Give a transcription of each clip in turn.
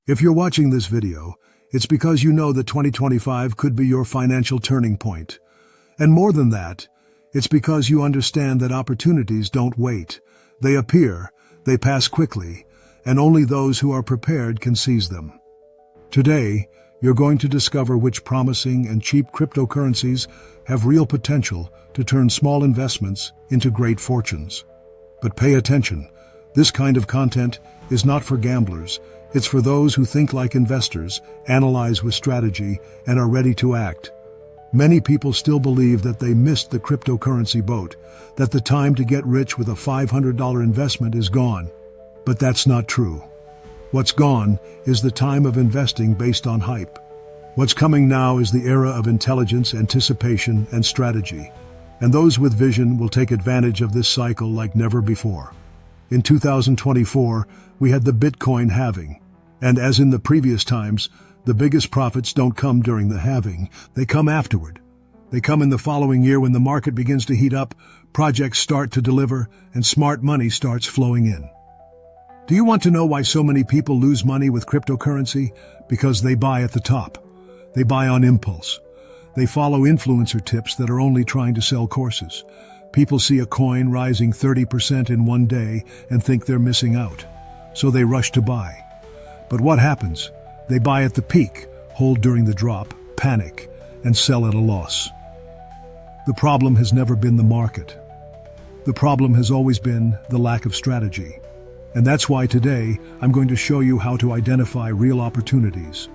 If you're watching this video, it's because you know that 2025 could be your financial turning point. And more than that, it's because you understand that opportunities don't wait. They appear, they pass quickly, and only those who are prepared can seize them. Today, you're going to discover which promising and cheap cryptocurrencies have real potential to turn small investments into great fortunes. But pay attention, this kind of content is not for gamblers. It's for those who think like investors, analyze with strategy, and are ready to act. Many people still believe that they missed the cryptocurrency boat, that the time to get rich with a $500 investment is gone. But that's not true. What's gone is the time of investing based on hype. What's coming now is the era of intelligence, anticipation, and strategy. And those with vision will take advantage of this cycle like never before. In 2024, we had the Bitcoin halving. And as in the previous times, the biggest profits don't come during the halving, they come afterward. They come in the following year when the market begins to heat up, projects start to deliver, and smart money starts flowing in. Do you want to know why so many people lose money with cryptocurrency? Because they buy at the top. They buy on impulse. They follow influencer tips that are only trying to sell courses. People see a coin rising 30% in one day and think they're missing out. So they rush to buy. But what happens? They buy at the peak, hold during the drop, panic, and sell at a loss. The problem has never been the market. The problem has always been the lack of strategy. And that's why today I'm going to show you how to identify real opportunities.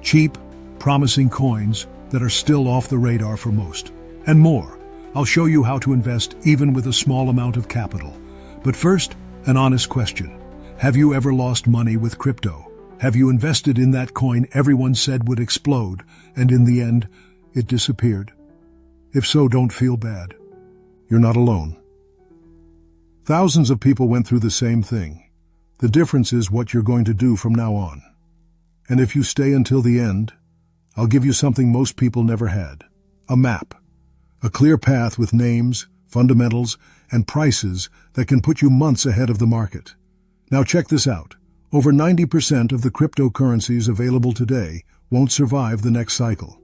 Cheap, promising coins that are still off the radar for most. And more. I'll show you how to invest even with a small amount of capital. But first, an honest question. Have you ever lost money with crypto? Have you invested in that coin everyone said would explode, and in the end, it disappeared? If so, don't feel bad. You're not alone. Thousands of people went through the same thing. The difference is what you're going to do from now on. And if you stay until the end, I'll give you something most people never had. A map. A clear path with names, fundamentals, and prices that can put you months ahead of the market. Now check this out. Over 90% of the cryptocurrencies available today won't survive the next cycle.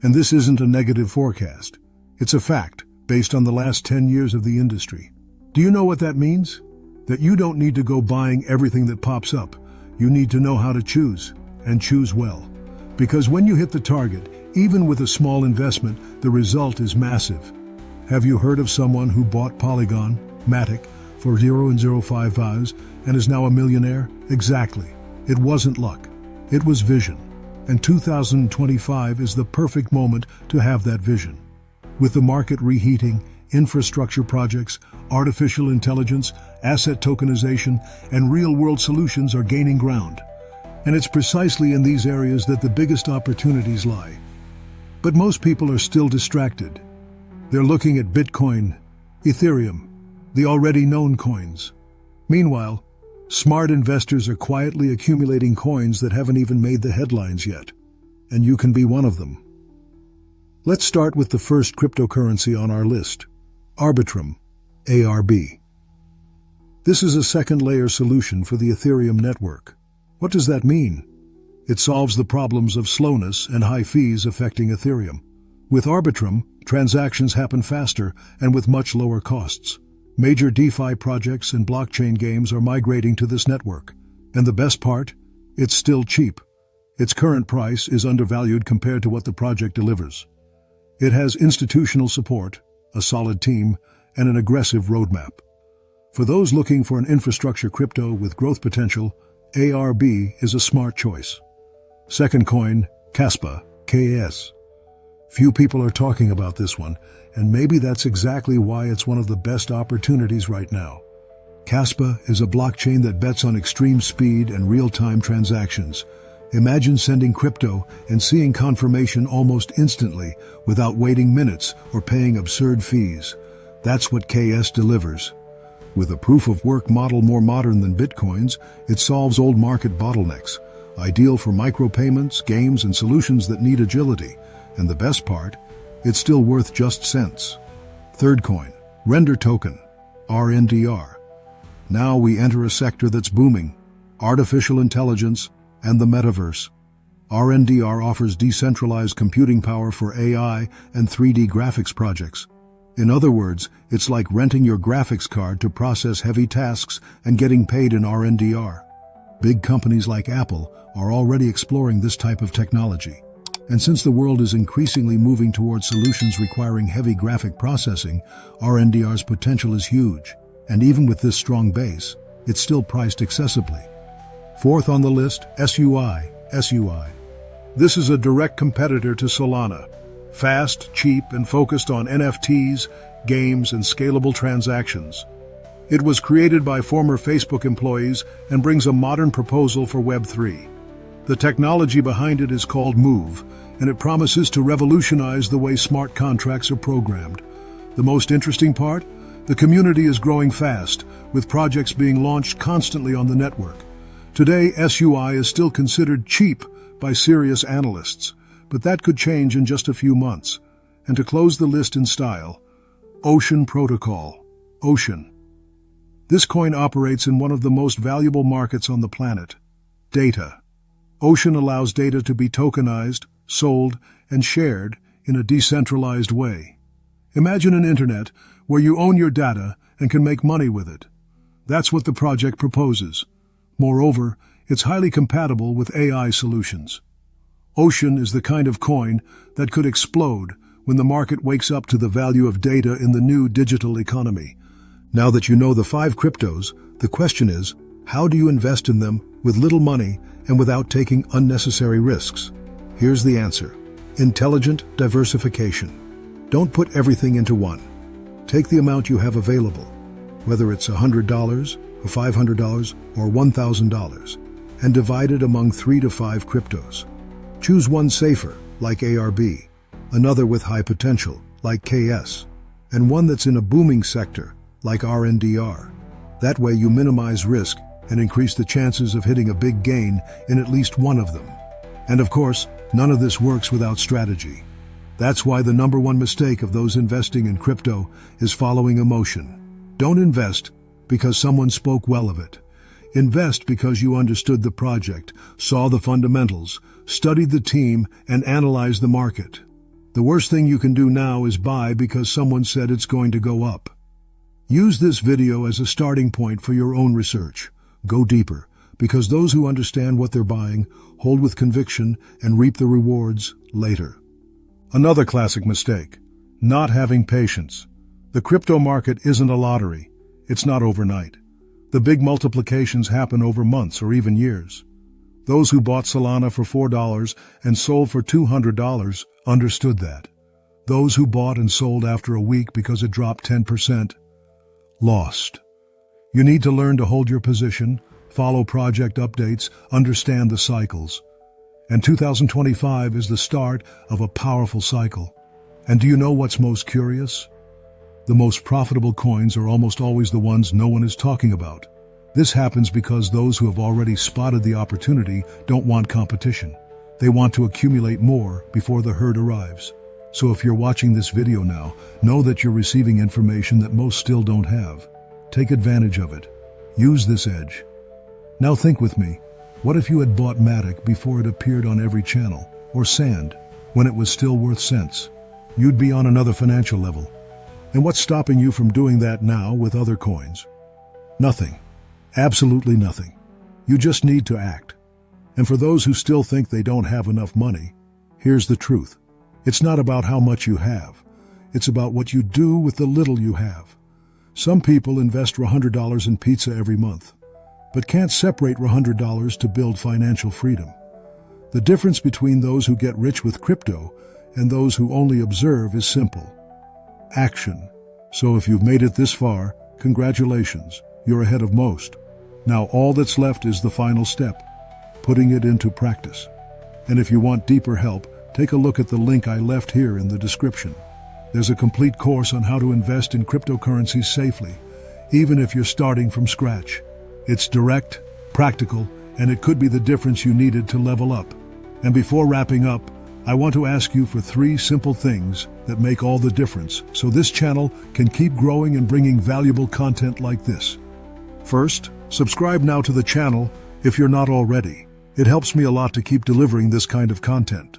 And this isn't a negative forecast. It's a fact based on the last 10 years of the industry. Do you know what that means? That you don't need to go buying everything that pops up. You need to know how to choose, and choose well. Because when you hit the target, even with a small investment, the result is massive. Have you heard of someone who bought Polygon, Matic, for 0.05 VAs and is now a millionaire? Exactly. It wasn't luck. It was vision. And 2025 is the perfect moment to have that vision. With the market reheating, infrastructure projects, artificial intelligence, asset tokenization, and real-world solutions are gaining ground. And it's precisely in these areas that the biggest opportunities lie. But most people are still distracted. They're looking at Bitcoin, Ethereum, the already known coins. Meanwhile, smart investors are quietly accumulating coins that haven't even made the headlines yet. And you can be one of them. Let's start with the first cryptocurrency on our list, Arbitrum, ARB. This is a second-layer solution for the Ethereum network. What does that mean? It solves the problems of slowness and high fees affecting Ethereum. With Arbitrum, transactions happen faster and with much lower costs. Major DeFi projects and blockchain games are migrating to this network. And the best part? It's still cheap. Its current price is undervalued compared to what the project delivers. It has institutional support, a solid team, and an aggressive roadmap. For those looking for an infrastructure crypto with growth potential, ARB is a smart choice. Second coin, Kaspa, KS. Few people are talking about this one, and maybe that's exactly why it's one of the best opportunities right now. Kaspa is a blockchain that bets on extreme speed and real-time transactions. Imagine sending crypto and seeing confirmation almost instantly without waiting minutes or paying absurd fees. That's what KS delivers. With a proof-of-work model more modern than Bitcoin's, it solves old market bottlenecks, ideal for micropayments, games, and solutions that need agility. And the best part, it's still worth just cents. Third coin, Render Token, RNDR. Now we enter a sector that's booming, artificial intelligence and the metaverse. RNDR offers decentralized computing power for AI and 3D graphics projects. In other words, it's like renting your graphics card to process heavy tasks and getting paid in RNDR. Big companies like Apple are already exploring this type of technology. And since the world is increasingly moving towards solutions requiring heavy graphic processing, RNDR's potential is huge. And even with this strong base, it's still priced accessibly. Fourth on the list, SUI. This is a direct competitor to Solana. Fast, cheap, and focused on NFTs, games, and scalable transactions. It was created by former Facebook employees and brings a modern proposal for Web3. The technology behind it is called Move, and it promises to revolutionize the way smart contracts are programmed. The most interesting part? The community is growing fast, with projects being launched constantly on the network. Today, SUI is still considered cheap by serious analysts, but that could change in just a few months. And to close the list in style, Ocean Protocol. Ocean. This coin operates in one of the most valuable markets on the planet, data. Ocean allows data to be tokenized, sold, and shared in a decentralized way. Imagine an internet where you own your data and can make money with it. That's what the project proposes. Moreover, it's highly compatible with AI solutions. Ocean is the kind of coin that could explode when the market wakes up to the value of data in the new digital economy. Now that you know the 5 cryptos, the question is, how do you invest in them with little money and without taking unnecessary risks? Here's the answer. Intelligent diversification. Don't put everything into one. Take the amount you have available, whether it's $100 or $500 or $1,000, and divide it among 3 to 5 cryptos. Choose one safer, like ARB, another with high potential, like KS, and one that's in a booming sector, like RNDR. That way you minimize risk and increase the chances of hitting a big gain in at least one of them. And of course, none of this works without strategy. That's why the #1 mistake of those investing in crypto is following emotion. Don't invest because someone spoke well of it. Invest because you understood the project, saw the fundamentals, studied the team, and analyzed the market. The worst thing you can do now is buy because someone said it's going to go up. Use this video as a starting point for your own research. Go deeper, because those who understand what they're buying hold with conviction and reap the rewards later. Another classic mistake: not having patience. The crypto market isn't a lottery. It's not overnight. The big multiplications happen over months or even years. Those who bought Solana for $4 and sold for $200 understood that. Those who bought and sold after a week because it dropped 10% lost. You need to learn to hold your position, follow project updates, understand the cycles. And 2025 is the start of a powerful cycle. And do you know what's most curious? The most profitable coins are almost always the ones no one is talking about. This happens because those who have already spotted the opportunity don't want competition. They want to accumulate more before the herd arrives. So if you're watching this video now, know that you're receiving information that most still don't have. Take advantage of it. Use this edge. Now think with me. What if you had bought Matic before it appeared on every channel, or Sand, when it was still worth cents? You'd be on another financial level. And what's stopping you from doing that now with other coins? Nothing. Absolutely nothing. You just need to act. And for those who still think they don't have enough money, here's the truth. It's not about how much you have. It's about what you do with the little you have. Some people invest $100 in pizza every month, but can't separate $100 to build financial freedom. The difference between those who get rich with crypto and those who only observe is simple: action. So if you've made it this far, congratulations, you're ahead of most. Now all that's left is the final step, putting it into practice. And if you want deeper help, take a look at the link I left here in the description. There's a complete course on how to invest in cryptocurrencies safely, even if you're starting from scratch. It's direct, practical, and it could be the difference you needed to level up. And before wrapping up, I want to ask you for 3 simple things that make all the difference so this channel can keep growing and bringing valuable content like this. First, subscribe now to the channel if you're not already. It helps me a lot to keep delivering this kind of content.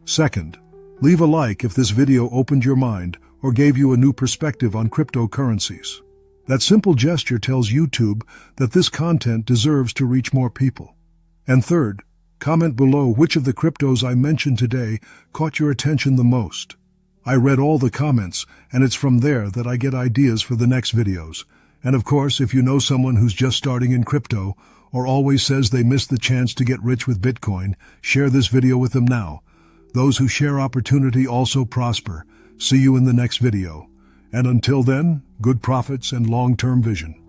Second, leave a like if this video opened your mind or gave you a new perspective on cryptocurrencies. That simple gesture tells YouTube that this content deserves to reach more people. And third, comment below which of the cryptos I mentioned today caught your attention the most. I read all the comments, and it's from there that I get ideas for the next videos. And of course, if you know someone who's just starting in crypto or always says they missed the chance to get rich with Bitcoin, share this video with them now. Those who share opportunity also prosper. See you in the next video. And until then, good profits and long-term vision.